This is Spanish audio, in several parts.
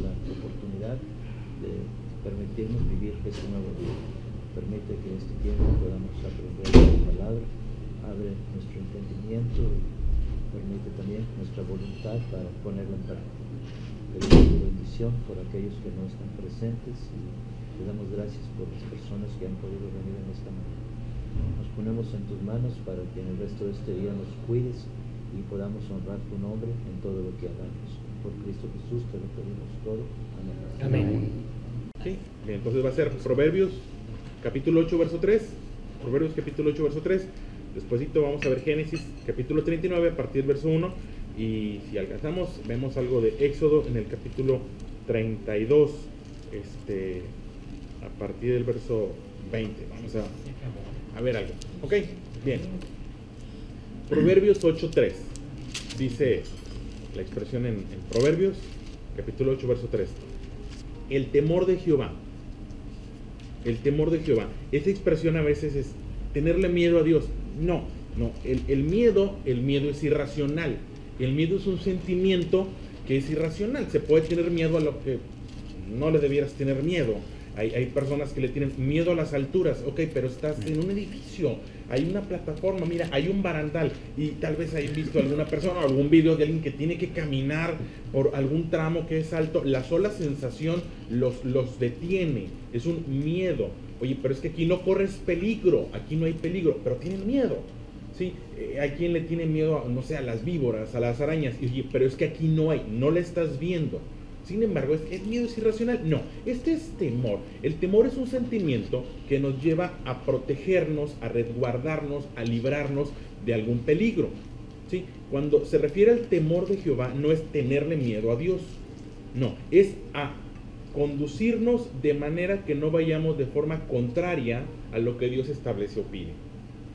la oportunidad de permitirnos vivir este nuevo día. Permite que en este tiempo podamos aprender tu palabra, abre nuestro entendimiento y permite también nuestra voluntad para ponerla en práctica. Pedimos tu bendición por aquellos que no están presentes y te damos gracias por las personas que han podido venir en esta mañana. Nos ponemos en tus manos para que en el resto de este día nos cuides y podamos honrar tu nombre en todo lo que hagamos. Por Cristo Jesús te lo pedimos todo. Amén. Amén. Sí, bien, entonces va a ser Proverbios capítulo 8, verso 3. Proverbios capítulo 8, verso 3. Despuésito vamos a ver Génesis capítulo 39 a partir del verso 1. Y si alcanzamos, vemos algo de Éxodo en el capítulo 32, a partir del verso 20. Vamos a ver algo. Ok, bien. Proverbios 8:3. Dice la expresión en Proverbios, capítulo 8, verso 3. El temor de Jehová. El temor de Jehová. Esa expresión a veces es tenerle miedo a Dios. No. El miedo es irracional. El miedo es un sentimiento que es irracional. Se puede tener miedo a lo que no le debieras tener miedo. Hay personas que le tienen miedo a las alturas. Ok, pero estás en un edificio, hay una plataforma, mira, hay un barandal y tal vez hayas visto alguna persona o algún video de alguien que tiene que caminar por algún tramo que es alto. La sola sensación los detiene. Es un miedo. Oye, pero es que aquí no corres peligro, aquí no hay peligro, pero tienen miedo. ¿Sí? Hay quien le tiene miedo, no sé, a las víboras, a las arañas, y oye, pero es que aquí no hay, no la estás viendo. Sin embargo, ¿es miedo, es irracional? No, este es temor. El temor es un sentimiento que nos lleva a protegernos, a resguardarnos, a librarnos de algún peligro. ¿Sí? Cuando se refiere al temor de Jehová, no es tenerle miedo a Dios. No, es a conducirnos de manera que no vayamos de forma contraria a lo que Dios establece o pide.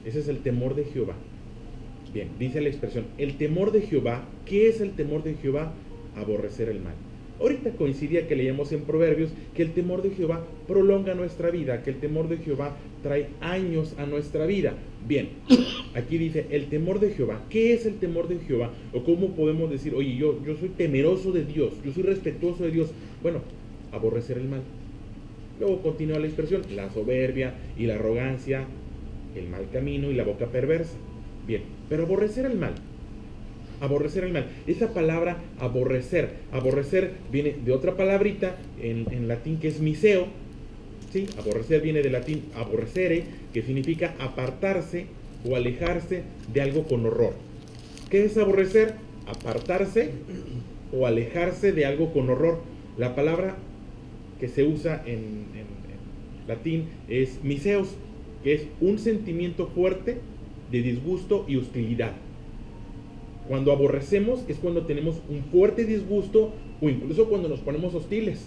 Ese es el temor de Jehová. Bien, dice la expresión, el temor de Jehová. ¿Qué es el temor de Jehová? Aborrecer el mal. Ahorita coincidía que leíamos en Proverbios que el temor de Jehová prolonga nuestra vida, que el temor de Jehová trae años a nuestra vida. Bien, aquí dice el temor de Jehová. ¿Qué es el temor de Jehová? O cómo podemos decir, oye, yo soy temeroso de Dios, yo soy respetuoso de Dios. Bueno, aborrecer el mal. Luego continúa la expresión, la soberbia y la arrogancia, el mal camino y la boca perversa. Bien, pero aborrecer el mal. Aborrecer el mal. Esa palabra aborrecer viene de otra palabrita en latín que es miseo. ¿Sí? Aborrecer viene del latín aborrecere, que significa apartarse o alejarse de algo con horror. ¿Qué es aborrecer? Apartarse o alejarse de algo con horror. La palabra que se usa en latín es miseos, que es un sentimiento fuerte de disgusto y hostilidad. Cuando aborrecemos es cuando tenemos un fuerte disgusto o incluso cuando nos ponemos hostiles.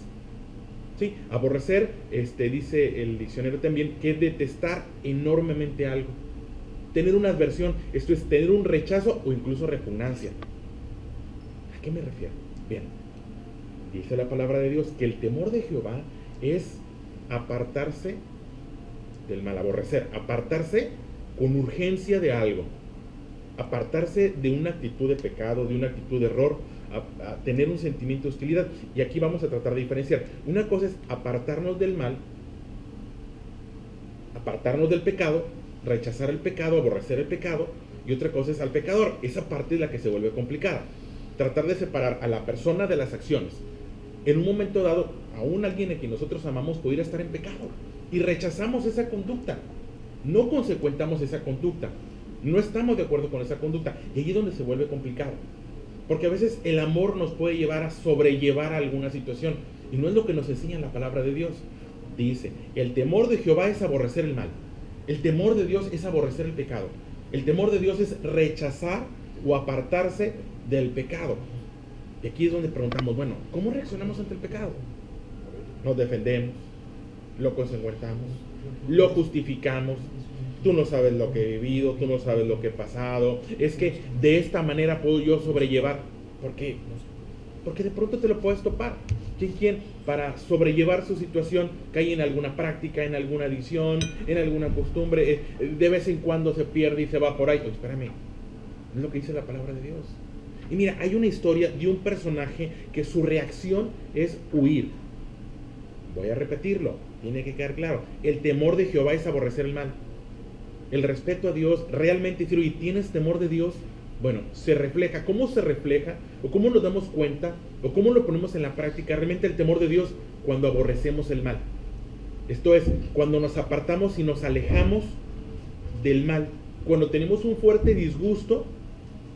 ¿Sí? Aborrecer, dice el diccionario también, que es detestar enormemente algo. Tener una aversión, esto es tener un rechazo o incluso repugnancia. ¿A qué me refiero? Bien, dice la palabra de Dios que el temor de Jehová es apartarse del mal, aborrecer, apartarse con urgencia de algo. Apartarse de una actitud de pecado, de una actitud de error, a tener un sentimiento de hostilidad. Y aquí vamos a tratar de diferenciar. Una cosa es apartarnos del mal, apartarnos del pecado, rechazar el pecado, aborrecer el pecado, y otra cosa es al pecador. Esa parte es la que se vuelve complicada. Tratar de separar a la persona de las acciones. En un momento dado, aún alguien a quien nosotros amamos pudiera estar en pecado y rechazamos esa conducta. No consecuentamos esa conducta. No estamos de acuerdo con esa conducta. Y allí es donde se vuelve complicado. Porque a veces el amor nos puede llevar a sobrellevar alguna situación. Y no es lo que nos enseña la palabra de Dios. Dice, el temor de Jehová es aborrecer el mal. El temor de Dios es aborrecer el pecado. El temor de Dios es rechazar o apartarse del pecado. Y aquí es donde preguntamos, bueno, ¿cómo reaccionamos ante el pecado? Nos defendemos, lo consecuentamos, lo justificamos. Tú no sabes lo que he vivido, tú no sabes lo que he pasado. Es que de esta manera puedo yo sobrellevar. ¿Por qué? Porque de pronto te lo puedes topar. ¿Quién para sobrellevar su situación cae en alguna práctica, en alguna adicción, en alguna costumbre? De vez en cuando se pierde y se va por ahí. Oye, espérame, es lo que dice la palabra de Dios. Y mira, hay una historia de un personaje que su reacción es huir. Voy a repetirlo, tiene que quedar claro. El temor de Jehová es aborrecer el mal. El respeto a Dios, realmente decir, ¿y tienes temor de Dios? Bueno, se refleja. ¿Cómo se refleja? ¿O cómo nos damos cuenta? ¿O cómo lo ponemos en la práctica? Realmente el temor de Dios cuando aborrecemos el mal. Esto es, cuando nos apartamos y nos alejamos del mal. Cuando tenemos un fuerte disgusto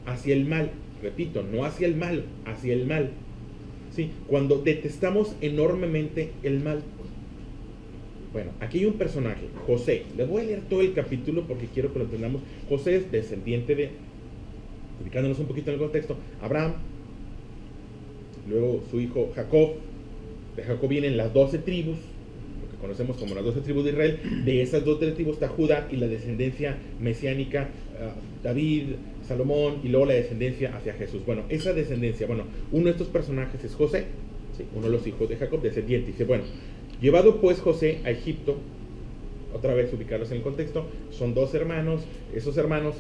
hacia el mal. Repito, no hacia el mal, hacia el mal. ¿Sí? Cuando detestamos enormemente el mal. Bueno, aquí hay un personaje, José. Les voy a leer todo el capítulo porque quiero que lo entendamos. José es descendiente de, ubicándonos un poquito en el contexto, Abraham, luego su hijo Jacob. De Jacob vienen las 12 tribus, lo que conocemos como las 12 tribus de Israel. De esas 12 tribus está Judá y la descendencia mesiánica, David, Salomón, y luego la descendencia hacia Jesús. Bueno, esa descendencia, bueno, uno de estos personajes es José, ¿sí? Uno de los hijos de Jacob, descendiente. Dice, bueno, llevado pues José a Egipto, otra vez ubicarlos en el contexto, son 2 hermanos, esos hermanos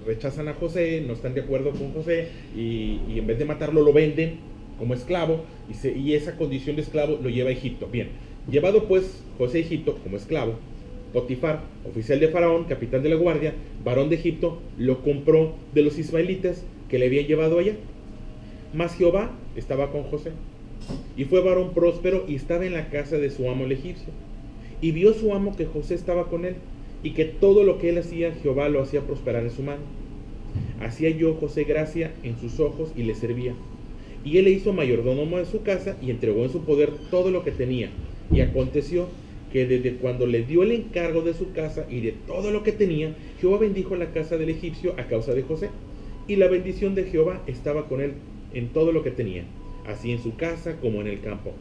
rechazan a José, no están de acuerdo con José, y en vez de matarlo lo venden como esclavo, y esa condición de esclavo lo lleva a Egipto. Bien, llevado pues José a Egipto como esclavo, Potifar, oficial de Faraón, capitán de la guardia, varón de Egipto, lo compró de los ismaelitas que le habían llevado allá. Mas Jehová estaba con José, y fue varón próspero, y estaba en la casa de su amo el egipcio. Y vio su amo que José estaba con él, y que todo lo que él hacía, Jehová lo hacía prosperar en su mano. Hacía yo José gracia en sus ojos, y le servía. Y él le hizo mayordomo de su casa, y entregó en su poder todo lo que tenía. Y aconteció que desde cuando le dio el encargo de su casa y de todo lo que tenía, Jehová bendijo la casa del egipcio a causa de José. Y la bendición de Jehová estaba con él en todo lo que tenía, así en su casa como en el campo.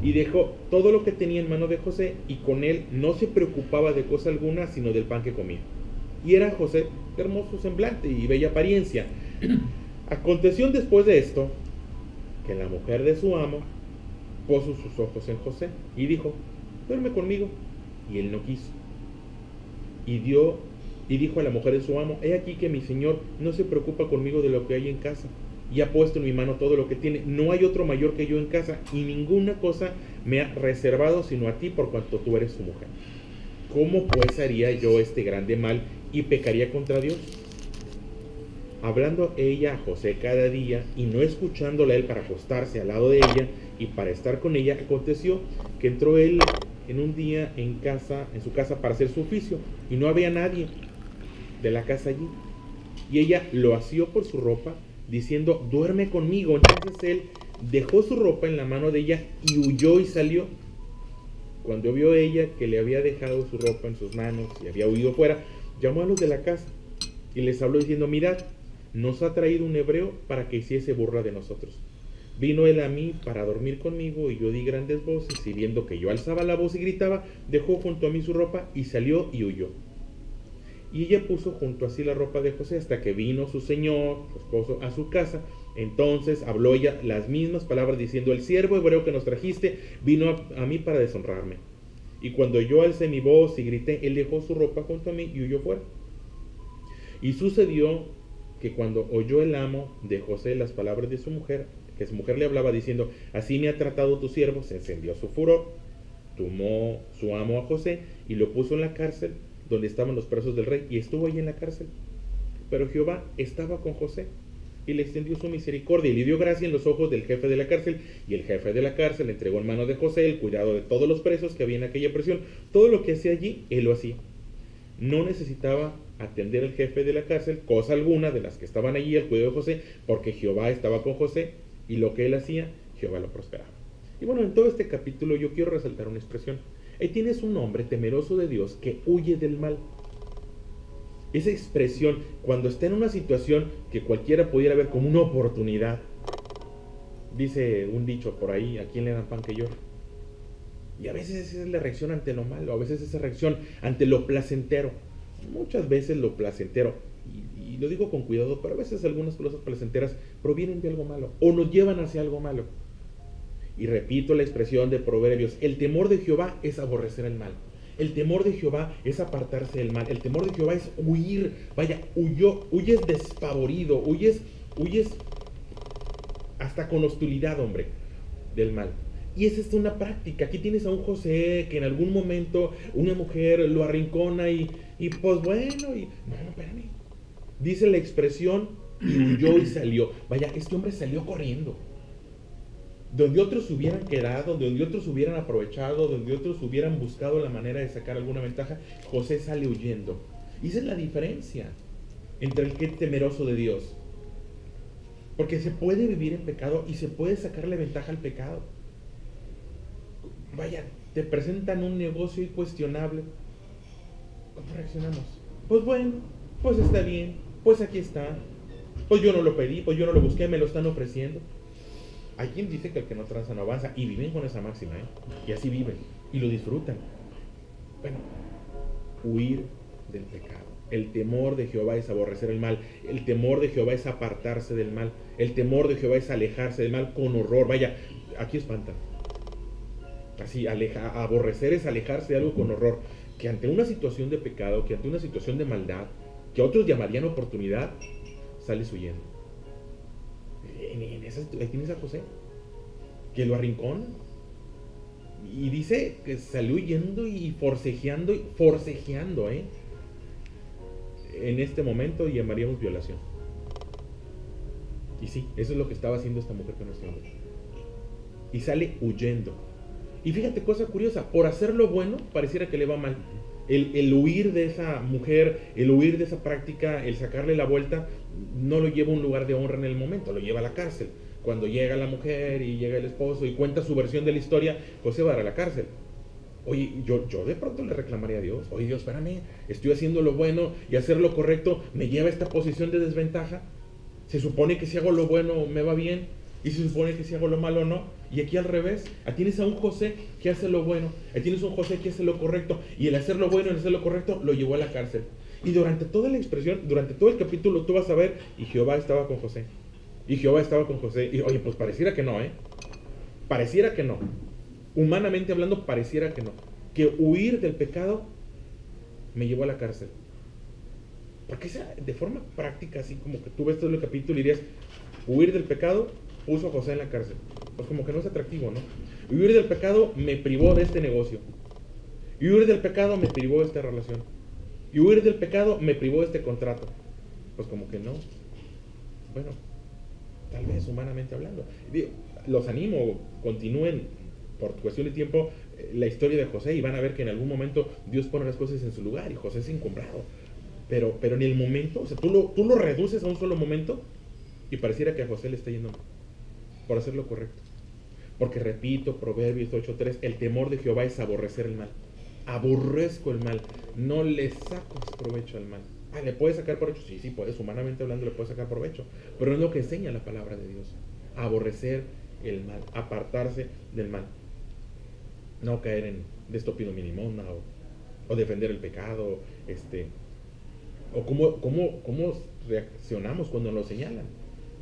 Y dejó todo lo que tenía en mano de José, y con él no se preocupaba de cosa alguna, sino del pan que comía. Y era José hermoso semblante y bella apariencia. Aconteció después de esto, que la mujer de su amo puso sus ojos en José, y dijo, duerme conmigo. Y él no quiso. Y dijo a la mujer de su amo, he aquí que mi señor no se preocupa conmigo de lo que hay en casa, y ha puesto en mi mano todo lo que tiene. No hay otro mayor que yo en casa, y ninguna cosa me ha reservado sino a ti, por cuanto tú eres su mujer. ¿Cómo pues haría yo este grande mal y pecaría contra Dios? Hablando ella a José cada día, y no escuchándole a él para acostarse al lado de ella y para estar con ella, aconteció que entró él en un día en su casa para hacer su oficio, y no había nadie de la casa allí. Y ella lo asió por su ropa, diciendo, duerme conmigo. Entonces él dejó su ropa en la mano de ella y huyó y salió. Cuando vio ella que le había dejado su ropa en sus manos y había huido fuera, llamó a los de la casa y les habló diciendo, mirad, nos ha traído un hebreo para que hiciese burla de nosotros. Vino él a mí para dormir conmigo, y yo di grandes voces, y viendo que yo alzaba la voz y gritaba, dejó junto a mí su ropa y salió y huyó. Y ella puso junto a sí la ropa de José hasta que vino su señor, su esposo, a su casa. Entonces habló ella las mismas palabras diciendo, el siervo hebreo que nos trajiste vino a mí para deshonrarme. Y cuando yo alcé mi voz y grité, él dejó su ropa junto a mí y huyó fuera. Y sucedió que cuando oyó el amo de José las palabras de su mujer, que su mujer le hablaba diciendo, así me ha tratado tu siervo, se encendió su furor, tomó su amo a José y lo puso en la cárcel donde estaban los presos del rey, y estuvo allí en la cárcel. Pero Jehová estaba con José y le extendió su misericordia y le dio gracia en los ojos del jefe de la cárcel, y el jefe de la cárcel entregó en manos de José el cuidado de todos los presos que había en aquella prisión. Todo lo que hacía allí, él lo hacía. No necesitaba atender el jefe de la cárcel cosa alguna de las que estaban allí al cuidado de José, porque Jehová estaba con José, y lo que él hacía, Jehová lo prosperaba. Y bueno, en todo este capítulo yo quiero resaltar una expresión. Ahí tienes un hombre temeroso de Dios que huye del mal. Esa expresión, cuando está en una situación que cualquiera pudiera ver como una oportunidad, dice un dicho por ahí, ¿a quién le dan pan que llore? Y a veces esa es la reacción ante lo malo, a veces esa reacción ante lo placentero. Muchas veces lo placentero, y lo digo con cuidado, pero a veces algunas cosas placenteras provienen de algo malo o nos llevan hacia algo malo. Y repito la expresión de Proverbios, el temor de Jehová es aborrecer el mal. El temor de Jehová es apartarse del mal. El temor de Jehová es huir. Vaya, huyes despavorido, huyes hasta con hostilidad, hombre, del mal. Y esa es una práctica. Aquí tienes a un José que en algún momento una mujer lo arrincona y pues bueno, y no, espérame. Dice la expresión, y huyó y salió. Vaya, este hombre salió corriendo. Donde otros hubieran quedado, donde otros hubieran aprovechado, donde otros hubieran buscado la manera de sacar alguna ventaja, José sale huyendo. Y esa es la diferencia entre el que es temeroso de Dios. Porque se puede vivir en pecado y se puede sacarle ventaja al pecado. Vaya, te presentan un negocio incuestionable. ¿Cómo reaccionamos? Pues bueno, pues está bien, pues aquí está. Pues yo no lo pedí, pues yo no lo busqué, me lo están ofreciendo. Hay quien dice que el que no tranza no avanza, y viven con esa máxima, y así viven, y lo disfrutan. Bueno, huir del pecado. El temor de Jehová es aborrecer el mal. El temor de Jehová es apartarse del mal. El temor de Jehová es alejarse del mal con horror. Vaya, aquí espantan. Así, aborrecer es alejarse de algo con horror. Que ante una situación de pecado, que ante una situación de maldad, que otros llamarían oportunidad, sales huyendo. Ahí tienes a José, que lo arrincona. Y dice que salió huyendo y forcejeando, en este momento llamaríamos violación. Y sí, eso es lo que estaba haciendo esta mujer con este hombre. Y sale huyendo. Y fíjate, cosa curiosa, por hacer lo bueno, pareciera que le va mal. El huir de esa mujer, el huir de esa práctica, el sacarle la vuelta, no lo lleva a un lugar de honra en el momento, lo lleva a la cárcel. Cuando llega la mujer y llega el esposo y cuenta su versión de la historia, pues se va a la cárcel. Oye, yo de pronto le reclamaría a Dios: oye Dios, espérame, estoy haciendo lo bueno y hacer lo correcto me lleva a esta posición de desventaja. Se supone que si hago lo bueno me va bien, y se supone que si hago lo malo no. Y aquí al revés, aquí tienes a un José que hace lo bueno, aquí tienes a un José que hace lo correcto, y el hacer lo bueno, el hacer lo correcto, lo llevó a la cárcel. Y durante toda la expresión, durante todo el capítulo, tú vas a ver, y Jehová estaba con José, y Jehová estaba con José. Y oye, pues pareciera que no, pareciera que no. Humanamente hablando, pareciera que no. Que huir del pecado me llevó a la cárcel. Porque de forma práctica, así como que tú ves todo el capítulo y dirías: huir del pecado puso a José en la cárcel. Pues como que no es atractivo, ¿no? Huir del pecado me privó de este negocio. Y huir del pecado me privó de esta relación. Y huir del pecado me privó de este contrato. Pues como que no. Bueno, tal vez humanamente hablando. Los animo, continúen por cuestión de tiempo la historia de José y van a ver que en algún momento Dios pone las cosas en su lugar y José es encumbrado. Pero en el momento, o sea, tú lo reduces a un solo momento y pareciera que a José le está yendo mal por hacer lo correcto. Porque repito, Proverbios 8:3, el temor de Jehová es aborrecer el mal. Aborrezco el mal, no le saco provecho al mal. ¿Le puedes sacar provecho? Sí, puedes, humanamente hablando le puedes sacar provecho, pero no es lo que enseña la palabra de Dios. Aborrecer el mal, apartarse del mal, no caer en de estúpido minimona o defender el pecado, o cómo reaccionamos cuando nos señalan.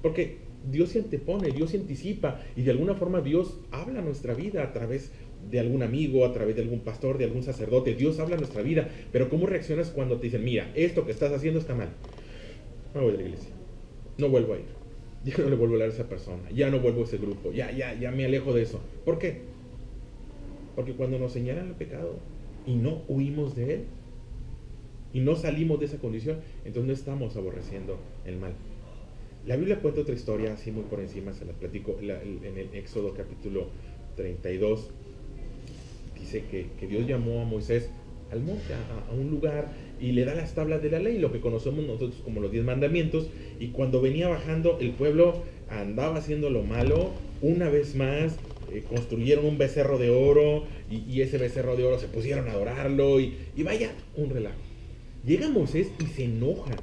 Porque Dios se antepone, Dios se anticipa, y de alguna forma Dios habla a nuestra vida a través de algún amigo, a través de algún pastor, de algún sacerdote. Dios habla a nuestra vida. Pero ¿cómo reaccionas cuando te dicen: mira, esto que estás haciendo está mal? No voy a la iglesia, no vuelvo a ir, ya no le vuelvo a hablar a esa persona, ya no vuelvo a ese grupo, ya me alejo de eso. ¿Por qué? Porque cuando nos señalan el pecado y no huimos de él y no salimos de esa condición, entonces no estamos aborreciendo el mal. La Biblia cuenta otra historia, así muy por encima, se la platico, en el Éxodo capítulo 32. Dice que Dios llamó a Moisés al monte, a un lugar, y le da las tablas de la ley, lo que conocemos nosotros como los 10 mandamientos. Y cuando venía bajando, el pueblo andaba haciendo lo malo. Una vez más, construyeron un becerro de oro, y ese becerro de oro se pusieron a adorarlo, y vaya, un relajo. Llega Moisés y se enoja,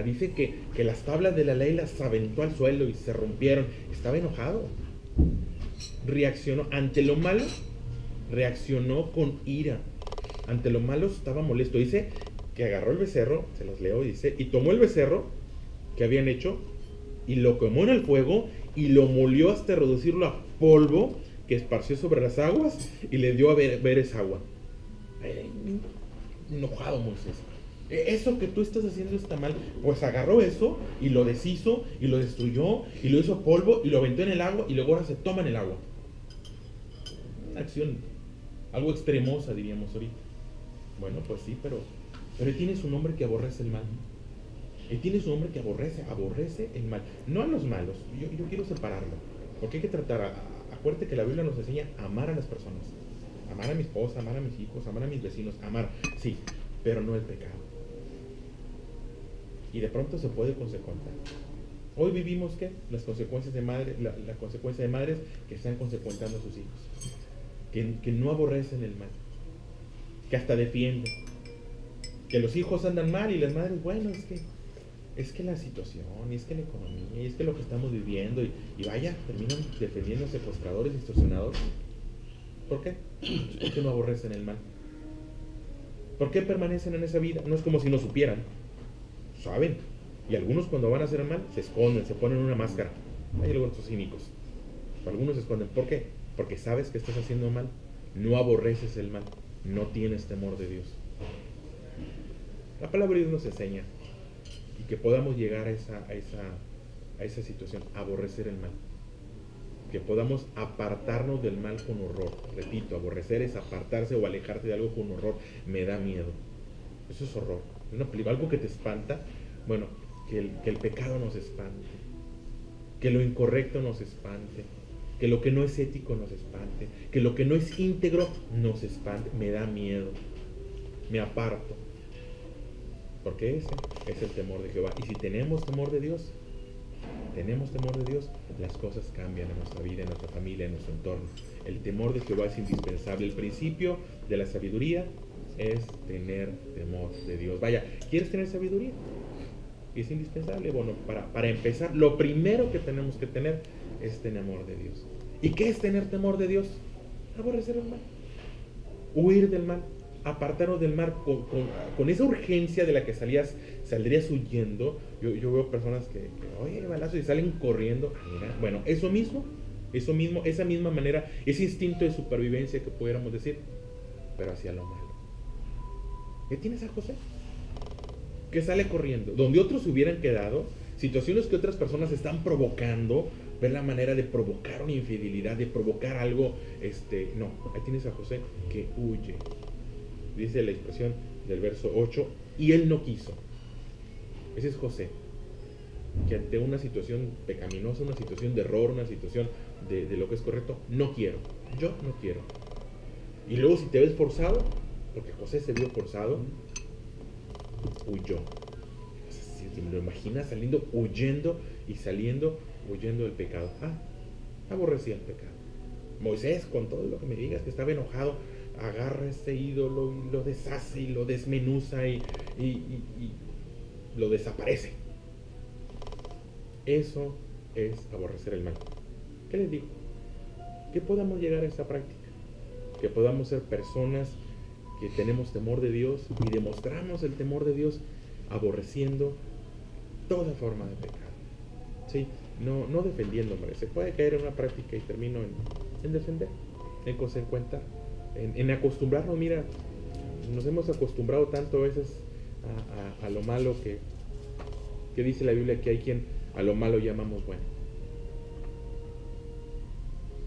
dice que las tablas de la ley las aventó al suelo y se rompieron. Estaba enojado. Reaccionó ante lo malo, reaccionó con ira. Ante lo malo estaba molesto. Dice que agarró el becerro, se los leo, dice, y tomó el becerro que habían hecho y lo quemó en el fuego y lo molió hasta reducirlo a polvo, que esparció sobre las aguas y le dio a ver esa agua. Enojado Moisés. Eso que tú estás haciendo está mal. Pues agarró eso y lo deshizo y lo destruyó y lo hizo polvo y lo aventó en el agua y luego ahora se toma en el agua. Una acción algo extremosa, diríamos ahorita. Bueno, pues sí, pero él tiene su nombre que aborrece el mal. Él tiene su nombre que aborrece el mal. No a los malos, yo quiero separarlo. Porque hay que tratar, acuérdate que la Biblia nos enseña a amar a las personas. Amar a mi esposa, amar a mis hijos, amar a mis vecinos, amar, sí, pero no el pecado. Y de pronto se puede consecuentar. Hoy vivimos, ¿qué? Las consecuencias de madre, la consecuencia de madres que están consecuentando a sus hijos. Que no aborrecen el mal. Que hasta defienden. Que los hijos andan mal y las madres, bueno, es que la situación, y es que la economía, y es que lo que estamos viviendo, y vaya, terminan defendiendo a secuestradores y extorsionadores. ¿Por qué? Porque no aborrecen el mal. ¿Por qué permanecen en esa vida? No es como si no supieran. Saben. Y algunos cuando van a hacer mal, se esconden, se ponen una máscara. Hay algunos cínicos. Algunos se esconden. ¿Por qué? Porque sabes que estás haciendo mal. No aborreces el mal. No tienes temor de Dios. La palabra de Dios nos enseña y que podamos llegar a esa situación, aborrecer el mal. Que podamos apartarnos del mal con horror. Repito, aborrecer es apartarse o alejarse de algo con horror. Me da miedo. Eso es horror. Una película, algo que te espanta. Bueno, que el pecado nos espante. Que lo incorrecto nos espante. Que lo que no es ético nos espante. Que lo que no es íntegro nos espante. Me da miedo. Me aparto. Porque ese es el temor de Jehová. Y si tenemos temor de Dios, las cosas cambian en nuestra vida, en nuestra familia, en nuestro entorno. El temor de Jehová es indispensable. El principio de la sabiduría es tener temor de Dios. Vaya, ¿quieres tener sabiduría? Es indispensable. Bueno, para empezar, lo primero que tenemos que tener es temor de Dios. ¿Y qué es tener temor de Dios? Aborrecer el mal. Huir del mal. Apartarnos del mal con esa urgencia de la que saldrías huyendo. Yo veo personas que oye, balazo, y salen corriendo. Mira, bueno, eso mismo, esa misma manera, ese instinto de supervivencia que pudiéramos decir, pero hacia lo malo. ¿Qué tienes a José? Que sale corriendo, donde otros se hubieran quedado, situaciones que otras personas están provocando, ver la manera de provocar una infidelidad, de provocar algo, no, ahí tienes a José que huye. Dice la expresión del verso 8, y él no quiso. Ese es José, que ante una situación pecaminosa, una situación de error, una situación de lo que es correcto, no quiero, yo no quiero. Y luego si te ves forzado, porque José se vio forzado, huyó. Si me lo imaginas saliendo, huyendo del pecado. Aborrecía el pecado. Moisés, con todo lo que me digas, que estaba enojado, agarra ese ídolo y lo deshace y lo desmenuza y lo desaparece. Eso es aborrecer el mal. ¿Qué les digo? Que podamos llegar a esa práctica, que podamos ser personas que tenemos temor de Dios y demostramos el temor de Dios aborreciendo toda forma de pecado. ¿Sí? No defendiendo, hombre. Se puede caer en una práctica y termino en defender, en consecuentar, en acostumbrarnos. Mira, nos hemos acostumbrado tanto a veces a lo malo que dice la Biblia que hay quien a lo malo llamamos bueno.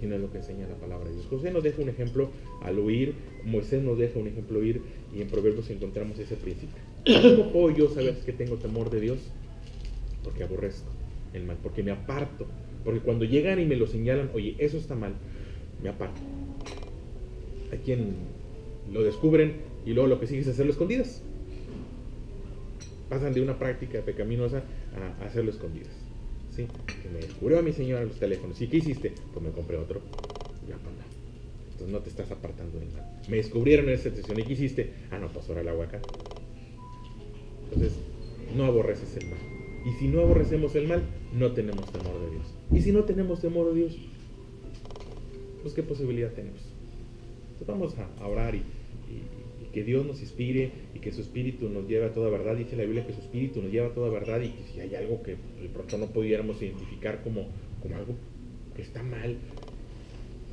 Y no es lo que enseña la palabra de Dios. José nos deja un ejemplo al huir, Moisés nos deja un ejemplo al huir, y en Proverbios encontramos ese principio. ¿Cómo puedo yo saber que tengo temor de Dios? Porque aborrezco el mal, porque me aparto, porque cuando llegan y me lo señalan, oye, eso está mal, me aparto. Hay quien lo descubren y luego lo que sigue es hacerlo escondidas. Pasan de una práctica pecaminosa a hacerlo escondidas. ¿Sí? Que me descubrió a mi señora los teléfonos. ¿Y qué hiciste? Pues me compré otro. Ya, pues no. Entonces no te estás apartando del mal. Me descubrieron en esa sesión. ¿Y qué hiciste? No, pues ahora el aguacate. Entonces, no aborreces el mal. Y si no aborrecemos el mal, no tenemos temor de Dios. Y si no tenemos temor de Dios, pues ¿qué posibilidad tenemos? Entonces vamos a orar y que Dios nos inspire y que su espíritu nos lleve a toda verdad. Dice la Biblia que su espíritu nos lleva a toda verdad, y que si hay algo que de pronto no pudiéramos identificar como algo que está mal,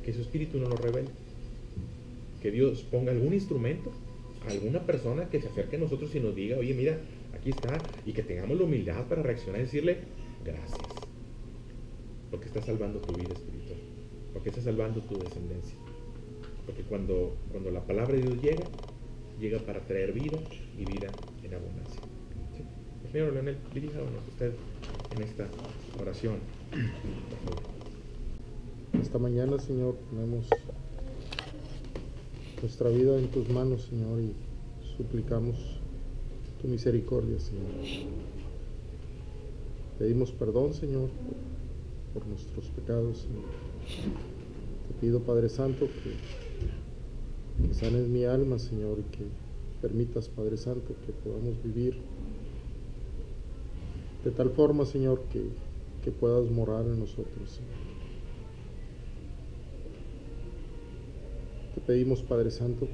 que su espíritu nos lo revele. Que Dios ponga algún instrumento a alguna persona que se acerque a nosotros y nos diga, oye, mira, aquí está, y que tengamos la humildad para reaccionar y decirle, gracias, porque está salvando tu vida espiritual, porque está salvando tu descendencia. Porque cuando la palabra de Dios llega para traer vida y vida en abundancia. ¿Sí? El señor Leonel, diríjanos usted en esta oración, por favor. Esta mañana, Señor, ponemos nuestra vida en tus manos, Señor, y suplicamos tu misericordia, Señor. Pedimos perdón, Señor, por nuestros pecados, Señor. Te pido, Padre Santo, que sanes mi alma, Señor, y que permitas, Padre Santo, que podamos vivir de tal forma, Señor, que puedas morar en nosotros, Señor. Te pedimos, Padre Santo,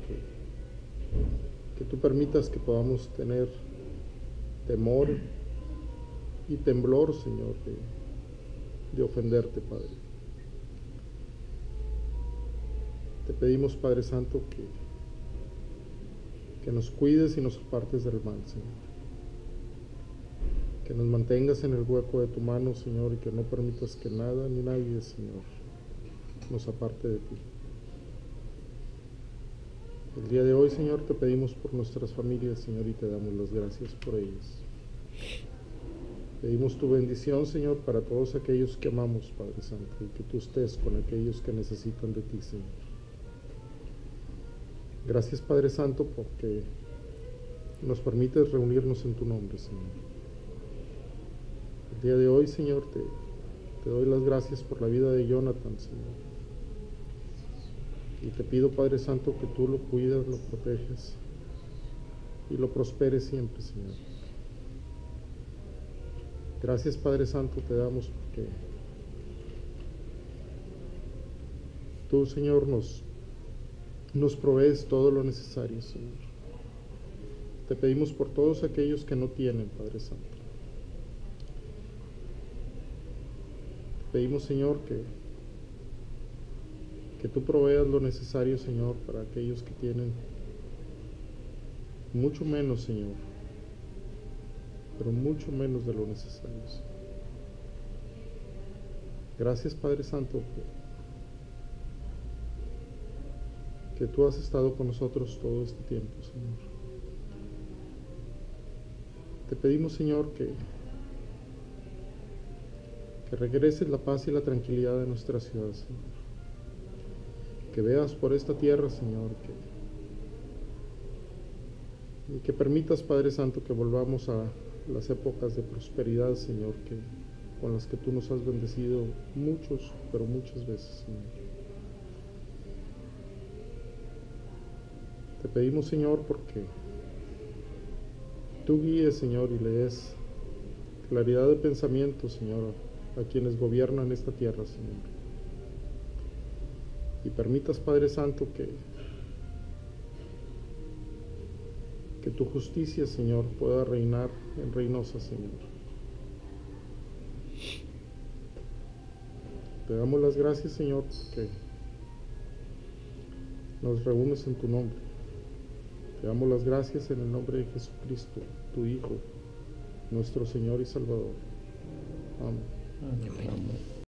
que tú permitas que podamos tener temor y temblor, Señor, de ofenderte, Padre. Te pedimos, Padre Santo, que nos cuides y nos apartes del mal, Señor. Que nos mantengas en el hueco de tu mano, Señor, y que no permitas que nada ni nadie, Señor, nos aparte de ti. El día de hoy, Señor, te pedimos por nuestras familias, Señor, y te damos las gracias por ellas. Pedimos tu bendición, Señor, para todos aquellos que amamos, Padre Santo, y que tú estés con aquellos que necesitan de ti, Señor. Gracias, Padre Santo, porque nos reunirnos en tu nombre, Señor. El día de hoy, Señor, te doy las gracias por la vida de Jonathan, Señor. Y te pido, Padre Santo, que tú lo cuides, lo proteges y lo prosperes siempre, Señor. Gracias, Padre Santo, te damos porque tú, Señor, nos provees todo lo necesario, Señor. Te pedimos por todos aquellos que no tienen, Padre Santo. Te pedimos, Señor, que tú proveas lo necesario, Señor, para aquellos que tienen mucho menos, Señor, pero mucho menos de lo necesario, Señor. Gracias, Padre Santo, que tú has estado con nosotros todo este tiempo, Señor. Te pedimos, Señor, que regreses la paz y la tranquilidad de nuestra ciudad, Señor. Que veas por esta tierra, Señor, y que permitas, Padre Santo, que volvamos a las épocas de prosperidad, Señor, con las que tú nos has bendecido muchos, pero muchas veces, Señor. Te pedimos, Señor, porque tú guíes, Señor, y le des claridad de pensamiento, Señor, a quienes gobiernan esta tierra, Señor. Y permitas, Padre Santo, que tu justicia, Señor, pueda reinar en Reynosa, Señor. Te damos las gracias, Señor, porque nos reúnes en tu nombre. Te damos las gracias en el nombre de Jesucristo, tu Hijo, nuestro Señor y Salvador. Amén. Amén.